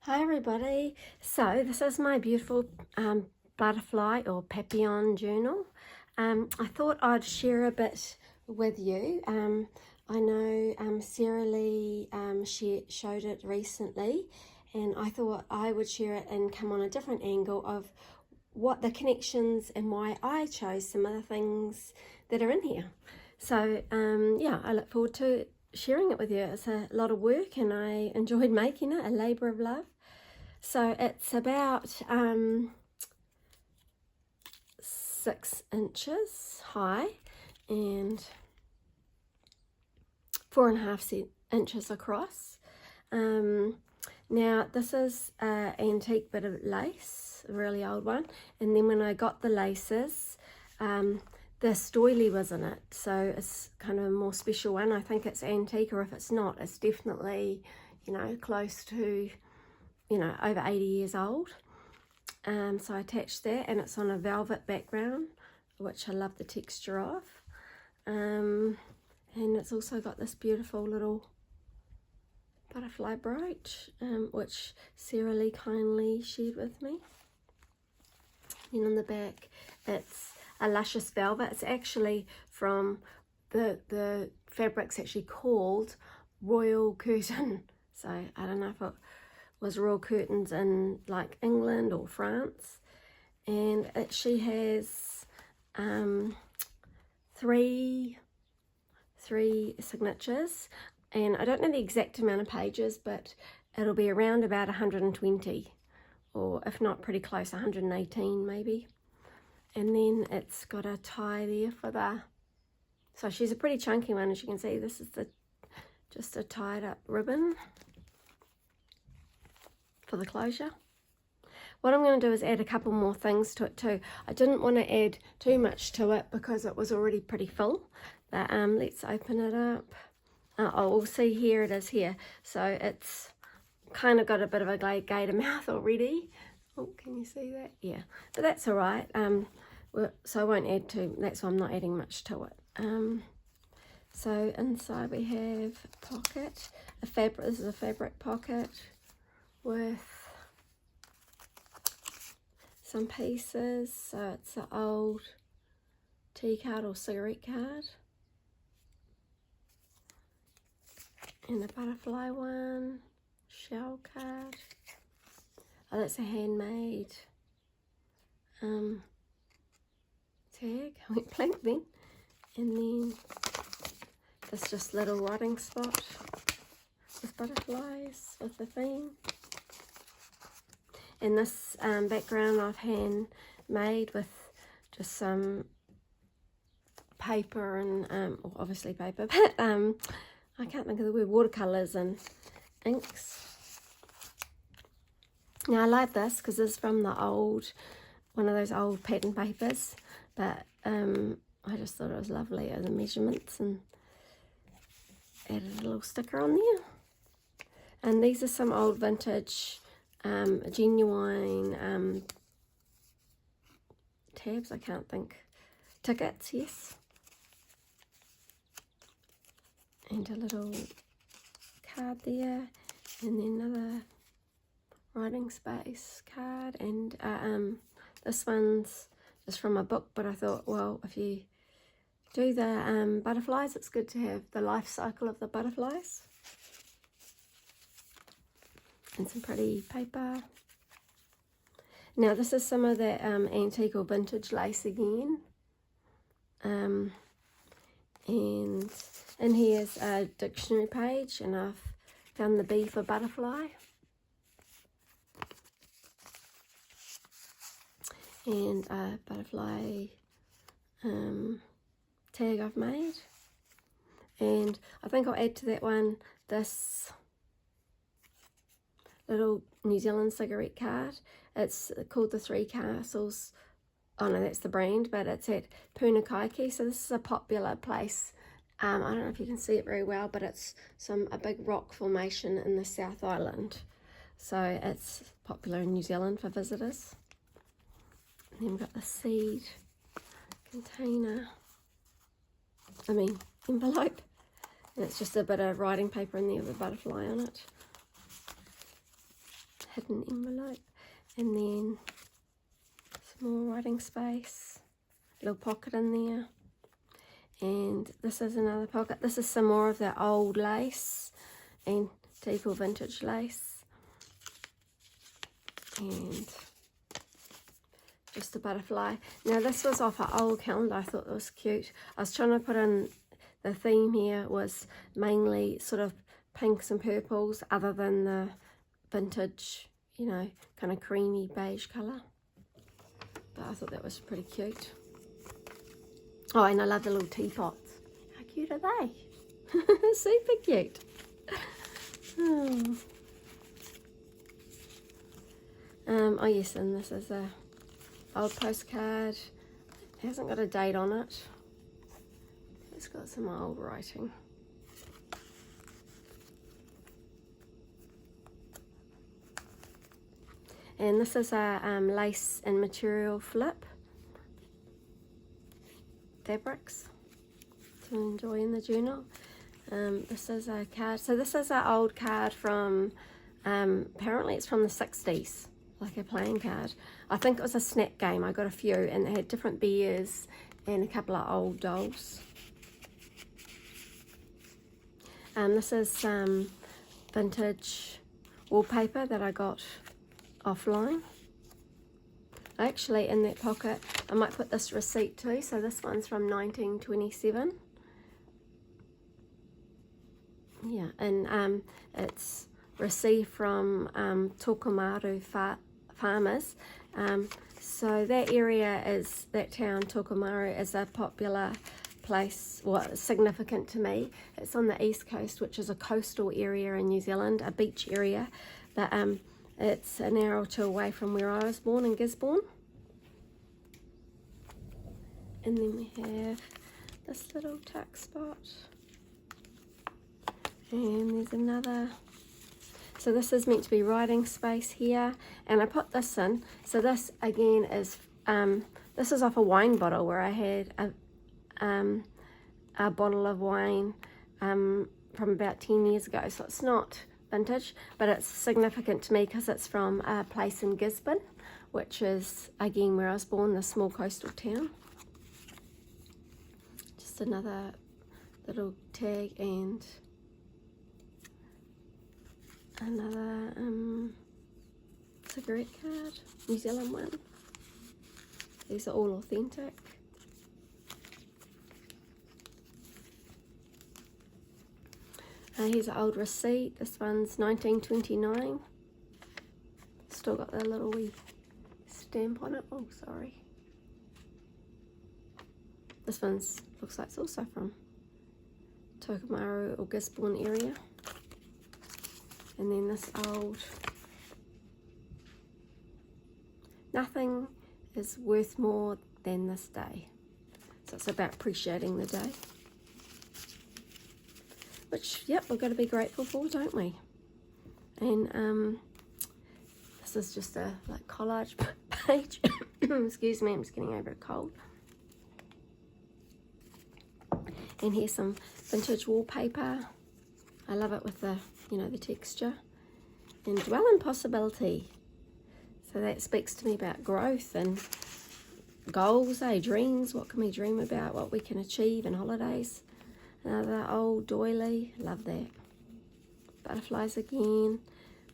Hi everybody, so this is my beautiful butterfly or papillon journal. I thought I'd share a bit with you. I know Saralee showed it recently, and I thought I would share it and come on a different angle of what the connections and why I chose some of the things that are in here. So yeah, I look forward to sharing it with you. It's a lot of work and I enjoyed making it, a labour of love. So it's about 6 inches high and 4.5 inches across. Now this is an antique bit of lace, a really old one, and then when I got the laces, this doily was in it, so it's kind of a more special one. I think it's antique, or if it's not, it's definitely, you know, close to, you know, over 80 years old. So I attached that, and it's on a velvet background, which I love the texture of. And it's also got this beautiful little butterfly brooch, which Saralee kindly shared with me. And on the back, it's a luscious velvet. It's actually from the fabric's actually called Royal Curtain. So I don't know if it was royal curtains in like England or France, and she has three signatures, and I don't know the exact amount of pages, but it'll be around about 120, or if not pretty close, 118 maybe. And then it's got a tie there for the, so she's a pretty chunky one, as you can see. This is just a tied up ribbon for the closure. What I'm going to do is add a couple more things to it too. I didn't want to add too much to it because it was already pretty full, but let's open it up. Oh, we'll see, here it is here. So it's kind of got a bit of a gator mouth already. Oh, can you see that? Yeah, but that's all right. So I won't add that's why I'm not adding much to it. So inside we have a pocket, this is a fabric pocket with some pieces. So it's an old tea card or cigarette card, and a butterfly one, shell card. Oh, that's a handmade tag. I went blank then. And then this just little writing spot with butterflies with the theme. And this background I've handmade with just some paper and well, obviously paper, but I can't think of the word, watercolors and inks. Now I like this because it's from the old, one of those old pattern papers, but I just thought it was lovely as the measurements, and added a little sticker on there. And these are some old vintage genuine tabs, I can't think, tickets, yes. And a little card there, and then another writing space card, and this one's just from a book, but I thought, well, if you do the butterflies, it's good to have the life cycle of the butterflies. And some pretty paper. Now this is some of that antique or vintage lace again. And here's a dictionary page, and I've found the B for butterfly. And a butterfly tag I've made. And I think I'll add to that one this little New Zealand cigarette card. It's called the Three Castles. Oh no, that's the brand, but it's at Punakaiki. So this is a popular place. I don't know if you can see it very well, but it's a big rock formation in the South Island. So it's popular in New Zealand for visitors. And then we've got the seed container, envelope. And it's just a bit of writing paper in there with a butterfly on it. hidden envelope, and then some more writing space, little pocket in there, and this is another pocket. This is some more of the old lace, antique or vintage lace, and just a butterfly. Now this was off an old calendar. I thought it was cute. I was trying to put in, the theme here was mainly sort of pinks and purples, other than the vintage, you know, kind of creamy beige colour. But I thought that was pretty cute. Oh, and I love the little teapots. How cute are they? Super cute. Oh yes, and this is a old postcard. It hasn't got a date on it. It's got some old writing. And this is a lace and material flip fabrics to enjoy in the journal. This is a card. So this is an old card from, apparently it's from the 60s, like a playing card. I think it was a snack game. I got a few, and they had different bears and a couple of old dolls. This is some vintage wallpaper that I got offline. Actually, in that pocket, I might put this receipt too. So this one's from 1927. Yeah, and it's received from Tokomaru farmers. So that area is, that town, Tokomaru, is a popular place, well, significant to me. It's on the east coast, which is a coastal area in New Zealand, a beach area, but it's an hour or two away from where I was born in Gisborne. And then we have this little tuck spot, and there's another. So this is meant to be writing space here, and I put this in. So this again is this is off a wine bottle where I had a bottle of wine from about 10 years ago. So it's not vintage, but it's significant to me because it's from a place in Gisborne, which is again where I was born, the small coastal town. Just another little tag and another cigarette card, New Zealand one. These are all authentic. Here's an old receipt. This one's 1929. Still got that little wee stamp on it. Oh, sorry. This one's looks like it's also from Tokomaru or Gisborne area. And then this old, nothing is worth more than this day. So it's about appreciating the day. Which, yep, we've got to be grateful for, don't we? And this is just a like collage page. Excuse me, I'm just getting over a cold. And here's some vintage wallpaper. I love it with the, you know, the texture. And dwell in possibility. So that speaks to me about growth and goals, dreams. What can we dream about? What we can achieve in holidays. Another old doily, love that. Butterflies again.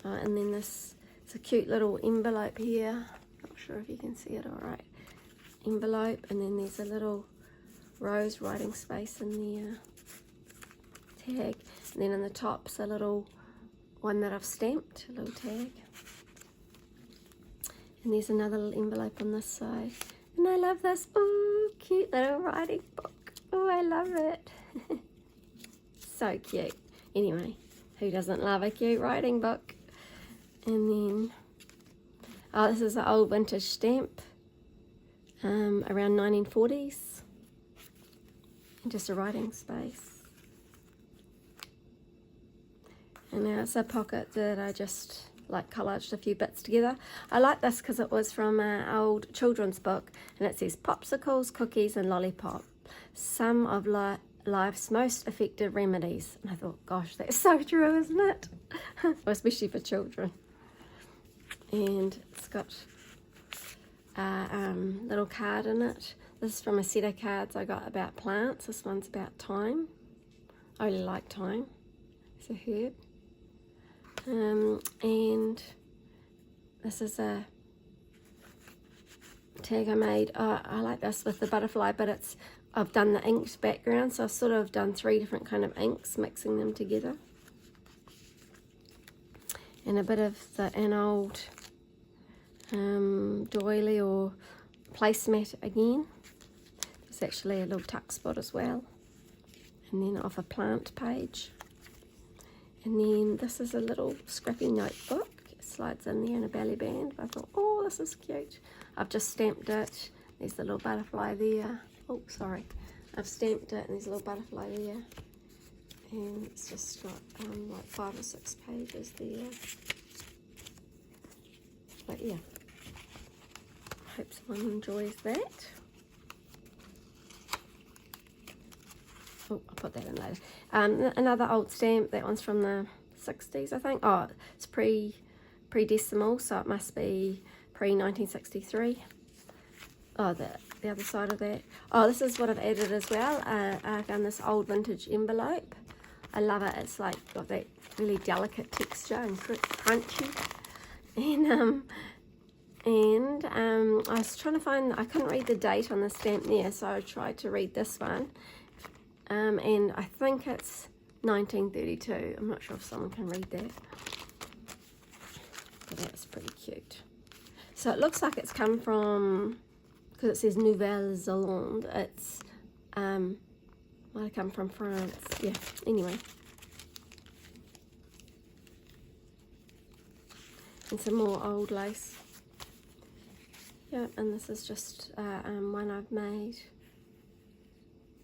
And then this, it's a cute little envelope here. Not sure if you can see it all right. Envelope, and then there's a little rose writing space in the tag. And then in the top's a little one that I've stamped, a little tag. And there's another little envelope on this side. And I love this. Oh, cute little writing book. Oh, I love it. So cute. Anyway, who doesn't love a cute writing book? And then, oh, this is an old vintage stamp, around 1940s. And just a writing space. And now it's a pocket that I just like collaged a few bits together. I like this because it was from an old children's book, and it says popsicles, cookies and lollipop, some of life's most effective remedies. And I thought, gosh, that's so true, isn't it? Well, especially for children. and it's got a little card in it. This is from a set of cards I got about plants. This one's about thyme. I really like thyme. It's a herb. And this is a tag I made. I like this with the butterfly, but I've done the inked background, so I've sort of done 3 different kind of inks, mixing them together. And a bit of an old doily or placemat again. There's actually a little tuck spot as well. And then off a plant page. And then this is a little scrappy notebook. It slides in there in a belly band. I thought, oh, this is cute. I've just stamped it. There's the little butterfly there. Oh, sorry. I've stamped it and there's a little butterfly there. And it's just got like 5 or 6 pages there. But yeah, I hope someone enjoys that. Oh, I'll put that in later. Another old stamp. That one's from the 60s, I think. Oh, it's pre-decimal, so it must be pre-1963. Oh, the other side of that. Oh, this is what I've added as well. I found this old vintage envelope. I love it. It's like got that really delicate texture and crunchy. And I was trying to find, I couldn't read the date on the stamp there, so I tried to read this one. And I think it's 1932. I'm not sure if someone can read that. But that's pretty cute. So it looks like it's come from, because it says Nouvelle-Zélande, it's might have come from France. Yeah, anyway. And some more old lace. Yeah, and this is just one I've made.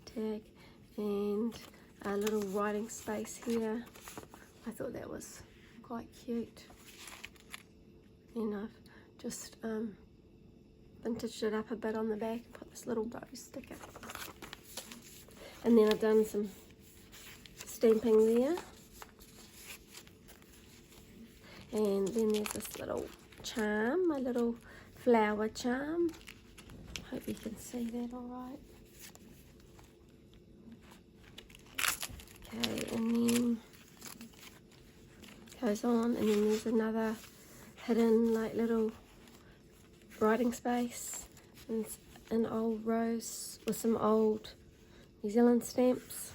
Tag. And a little writing space here. I thought that was quite cute. And I've just vintaged it up a bit on the back and put this little bow sticker. And then I've done some stamping there. And then there's this little charm, my little flower charm. Hope you can see that all right. Okay, and then goes on, and then there's another hidden like little writing space, and an old rose with some old New Zealand stamps.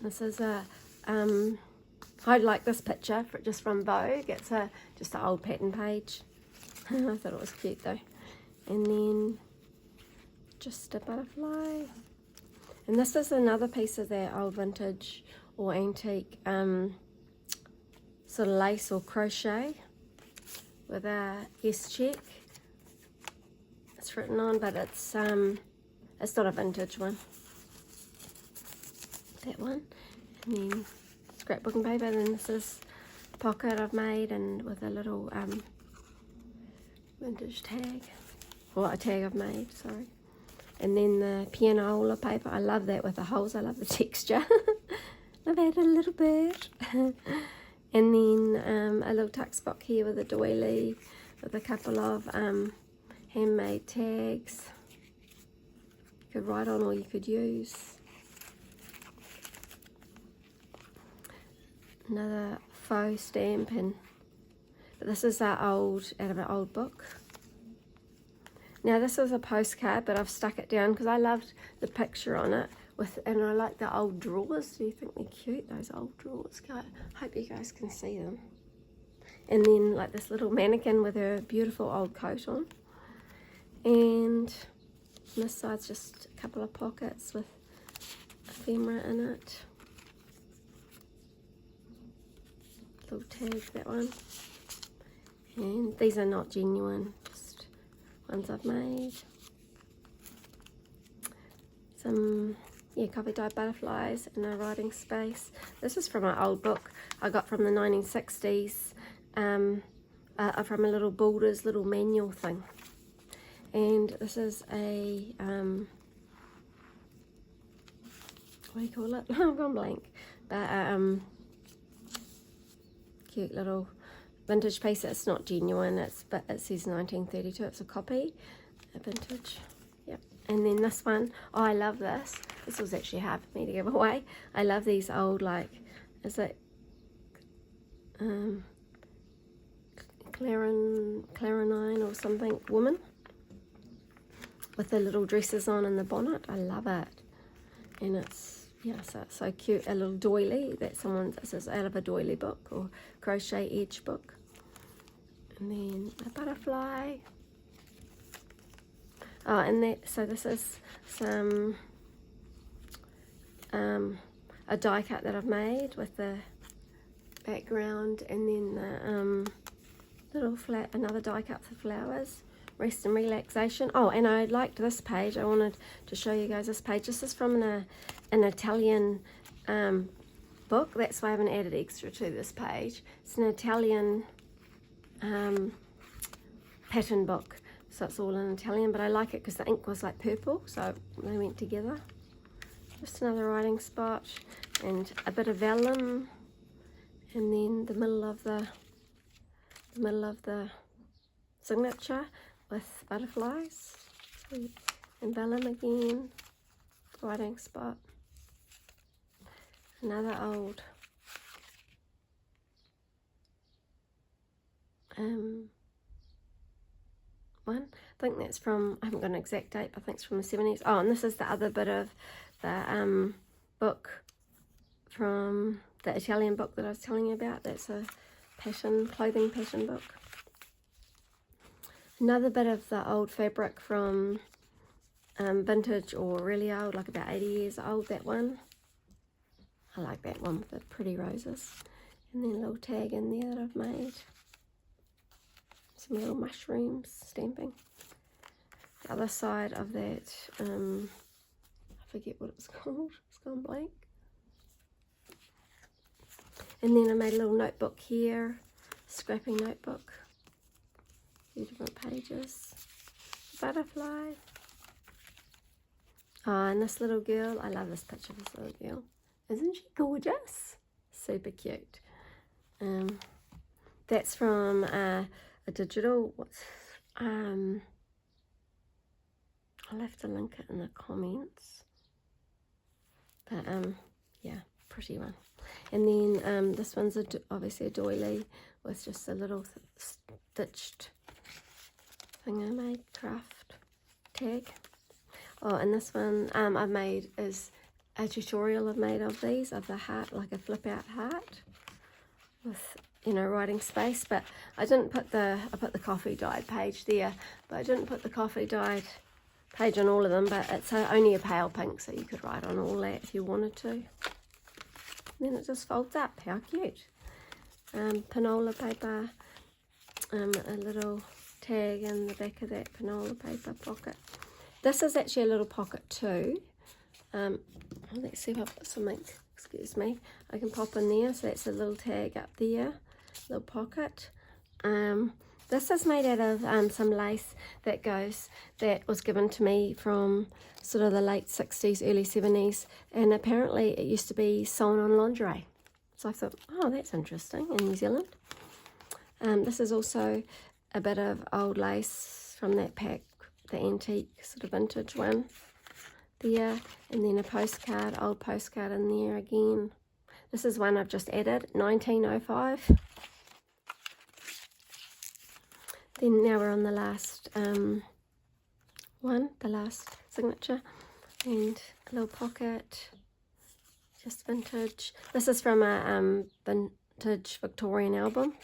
This is a I like this picture just from Vogue. It's just an old pattern page. I thought it was cute though. And then just a butterfly. And this is another piece of that old vintage or antique sort of lace or crochet with a S check. It's written on, but it's not a vintage one. That one. And then scrapbooking paper. And then this is a pocket I've made, and with a little vintage tag, or a tag I've made, sorry. And then the pianola paper, I love that with the holes, I love the texture. I've added a little bit. And then a little tuck spot here with a doily, with a couple of handmade tags. You could write on or you could use. Another faux stamp, but this is out of an old book. Now this is a postcard, but I've stuck it down because I loved the picture on it and I like the old drawers. Do you think they're cute, those old drawers? I hope you guys can see them. And then like this little mannequin with her beautiful old coat on. And this side's just a couple of pockets with ephemera in it. Little tag, that one. And these are not genuine, just ones I've made. Some coffee dye butterflies in a writing space. This is from an old book I got from the 1960s, from a little Builder's little manual thing. And this is a what do you call it? I've gone blank. But cute little vintage piece. It's not genuine, but it says 1932. It's a copy, a vintage. Yep. And then this one, oh, I love this. This was actually hard for me to give away. I love these old, like, is it Clarinine or something woman with the little dresses on and the bonnet. I love it. And it's, yeah, so it's so cute. A little doily that this is out of a doily book or crochet edge book. And then a butterfly. Oh, and so this is some a die cut that I've made with the background, and then the another die cut for flowers. Rest and relaxation. Oh, and I liked this page. I wanted to show you guys this page. This is from an Italian book. That's why I haven't added extra to this page. It's an Italian pattern book, so it's all in Italian, but I like it because the ink was like purple, so they went together. Just another writing spot and a bit of vellum, and then the middle of the signature with butterflies, and vellum again, writing spot, another old one. I think that's from, I haven't got an exact date, but I think it's from the 70s. Oh, and this is the other bit of the book from the Italian book that I was telling you about. That's a clothing pattern book. Another bit of the old fabric from vintage or really old, like about 80 years old, that one. I like that one with the pretty roses. And then a little tag in there that I've made. Some little mushrooms stamping. The other side of that, I forget what it's called, it's gone blank. And then I made a little notebook here, scrapping notebook. Few different pages. Butterfly. Oh, and this little girl, I love this picture of this little girl. Isn't she gorgeous? Super cute. That's from a digital, I'll have to link it in the comments. But yeah, pretty one. And then this one's obviously a doily with just a little stitched thing I made, craft tag. Oh, and this one I've made is a tutorial I've made of these, of the heart, like a flip out heart with, you know, writing space. But I didn't put I put the coffee dyed page there, but I didn't put the coffee dyed page on all of them, but it's only a pale pink, so you could write on all that if you wanted to. And then it just folds up. How cute. Panola paper, a little tag in the back of that panola paper pocket. This is actually a little pocket too. Let's see if I've got some ink, excuse me, I can pop in there. So that's a little tag up there, little pocket. This is made out of some lace that was given to me from sort of the late 60s, early 70s, and apparently it used to be sewn on lingerie. So I thought, oh, that's interesting, in New Zealand. This is also a bit of old lace from that pack, the antique sort of vintage one there, and then a postcard, old postcard in there again. This is one I've just added, 1905. Then now we're on the last one, the last signature, and a little pocket, just vintage. This is from a vintage Victorian album,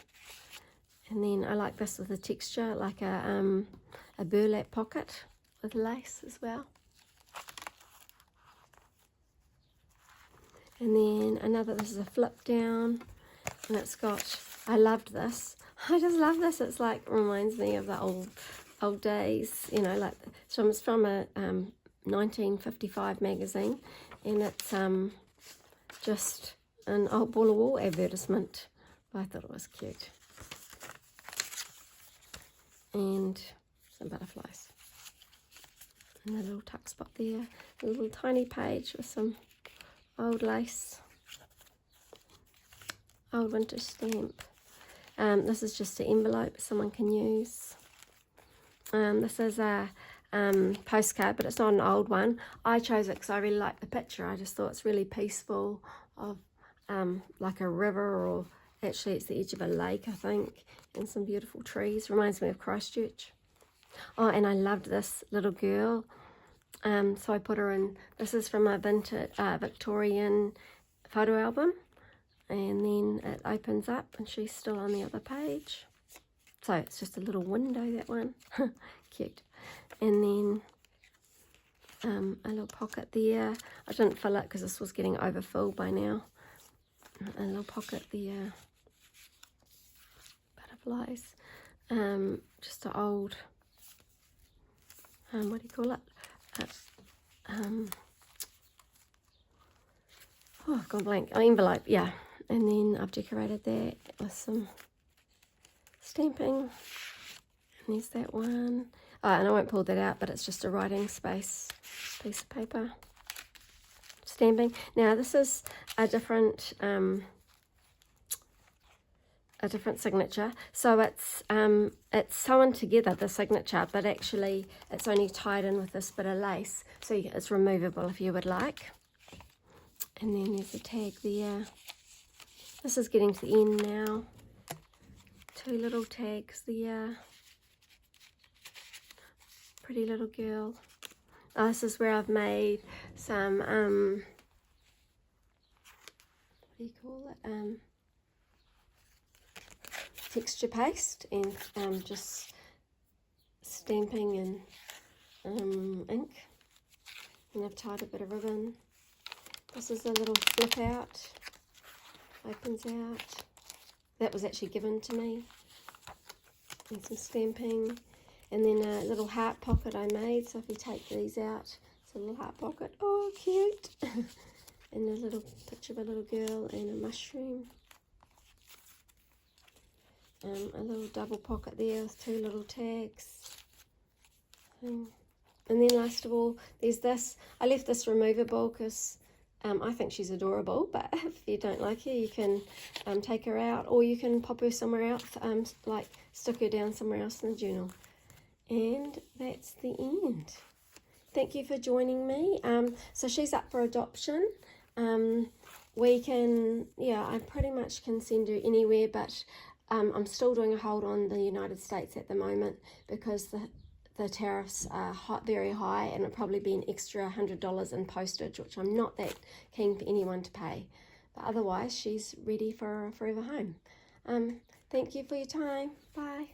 and then I like this with the texture, like a burlap pocket with lace as well. And then this is a flip down, and it's got, I loved this. I just love this. It's like, reminds me of the old days, you know, like it's from a 1955 magazine, and it's just an old Ball of Wool advertisement. I thought it was cute. And some butterflies. And a little tuck spot there. A little tiny page with some old lace. Old vintage stamp. This is just an envelope someone can use. This is a postcard, but it's not an old one. I chose it because I really like the picture. I just thought it's really peaceful, of like a river, or actually it's the edge of a lake, I think, and some beautiful trees. Reminds me of Christchurch. Oh, and I loved this little girl. So I put her in. This is from a vintage Victorian photo album, and then it opens up and she's still on the other page. So it's just a little window, that one. Cute. And then a little pocket there. I didn't fill it because this was getting overfilled by now. A little pocket there. Butterflies. Just an old, what do you call it? Oh, I've gone blank. Oh, envelope, yeah. And then I've decorated that with some stamping. And there's that one. Oh, and I won't pull that out, but it's just a writing space piece of paper. Stamping. Now this is a different signature. So it's sewn together, the signature, but actually it's only tied in with this bit of lace. So it's removable if you would like. And then there's a tag there. This is getting to the end now. 2 little tags there. Pretty little girl. Oh, this is where I've made some, what do you call it? Texture paste, and just stamping and ink. And I've tied a bit of ribbon. This is a little flip out. Opens out. That was actually given to me. And some stamping. And then a little heart pocket I made. So if you take these out, it's a little heart pocket. Oh, cute. And a little picture of a little girl and a mushroom. A little double pocket there with 2 little tags. And then last of all, there's this. I left this removable because I think she's adorable, but if you don't like her, you can take her out, or you can pop her somewhere else, like stick her down somewhere else in the journal. And that's the end. Thank you for joining me. So she's up for adoption. We can, yeah, I pretty much can send her anywhere, but I'm still doing a hold on the United States at the moment because the tariffs are very high, and it'll probably be an extra $100 in postage, which I'm not that keen for anyone to pay. But otherwise, she's ready for a forever home. Thank you for your time. Bye.